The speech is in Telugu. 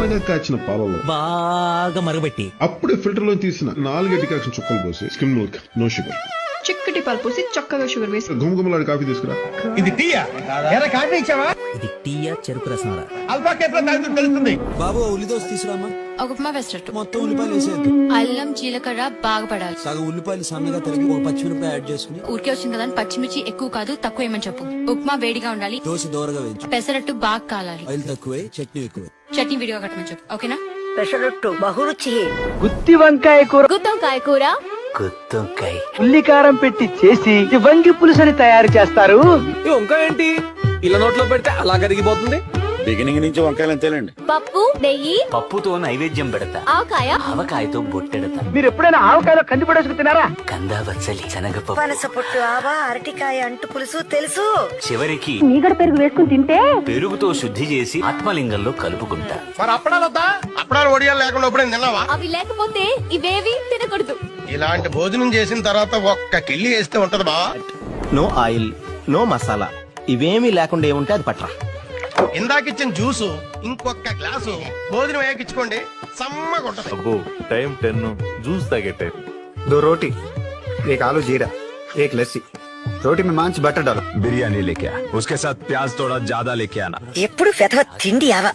చల్లగా కాచిన పాలలో బాగా మరగబెట్టి అప్పుడే ఫిల్టర్ లో తీసిన 4 డికాక్షన్ చుక్కలు పోసి స్కిమ్ మిల్క్ నో షుగర్ చిక్కటి పాలు పోసి చక్కగా షుగర్ వేసి గుమగుమలాడి కాఫీ తీసుకురా. ఇది టీయా ఎరా కాఫీ ఇచ్చావా? ఇది టీయా చెరుకు రసమరా. అల్ఫా కేఫ్లో తాగుతూ తెలుస్తుంది. బాబు ఉల్లిదోశ తీసుకురామా. ఒక ఉప్మా వేసేటట్టు మొత్తం ఉల్లిపాయలు వేసేద్దు. అల్లం జీలకర్ర బాగా పడాలి. సగం ఉల్లిపాయలు సన్నగా తరిగి ఒక పచ్చిమిరపకాయ యాడ్ చేసుకుని. ఊరికే వచ్చింది కదా అని పచ్చిమిర్చి ఎక్కువ కాదు తక్కువ ఏమని చెప్పు. ఉప్మా వేడిగా ఉండాలి. దోశ దోరగా వేయించు. పెసరట్టు బాగా కాలాలి. ఆయిల్ తక్కువే, చట్నీ ఎక్కువే. చట్నీ విడిగా కట్టమని చెప్పు. ఓకేనా? పెసరట్టు బహురుచి. గుత్తి వంకాయ కూర, గుత్తొంకాయ కూర, గుత్తొంకాయ ఉల్లికారం పెట్టి చేసి వంగి పులుసని తయారు చేస్తారు. ఈ వంకాయ ఏంటి ఇలా నోట్లో పెడితే అలా కరిగిపోతుంది? బిగినింగ్ నుంచి వంకాయలు అంతేలేండి. పప్పు, నెయ్యి, పప్పుతో నైవేద్యం పెడతా, ఆవకాయ, ఆవకాయతో బొట్టెడతా, మీరు ఎప్పుడైనా ఆవకాయలో కంది పడేసుకు తినారా? కందా బచ్చలి, శనగపప్పు, పనస పొట్టు ఆవా, అరటికాయ అంటు పులుసు తెలుసు. చివరికి మీగడ పెరుగు వేసుకుని తింటే పెరుగుతో శుద్ధి చేసి ఆత్మలింగంలో కలుపుకుంటా. మరి అప్పడాలు వద్దా? అప్పడాలు ఒడియాలు లేకుండా ఎప్పుడైనా తిన్నావా? అవి లేకపోతే ఇవేవి తినకూడదు. ఇలాంటి భోజనం చేసిన తర్వాత ఒక్క కిళ్ళి వేస్తే ఉంటది బావా. నో ఆయిల్, నో మసాలా, ఇవేమీ లేకుండా ఏముంటే అది పట్రా. ఇందాకిచ్చిన జ్యూసు ఇంకొక గ్లాసు భోజనం వేయకిచ్చుకోండి, సమ్మగా ఉంటది. అబ్బో టైం 10, జ్యూస్ తాగే టైం. 2 रोटी, 1 आलू जीरा, 1 लस्सी, रोटी में मांस बटर डालो. बिरयानी लेके आ, उसके साथ प्याज थोड़ा ज्यादा लेके आना. ఎప్పుడు ఫెతవ తిండి ఆవా.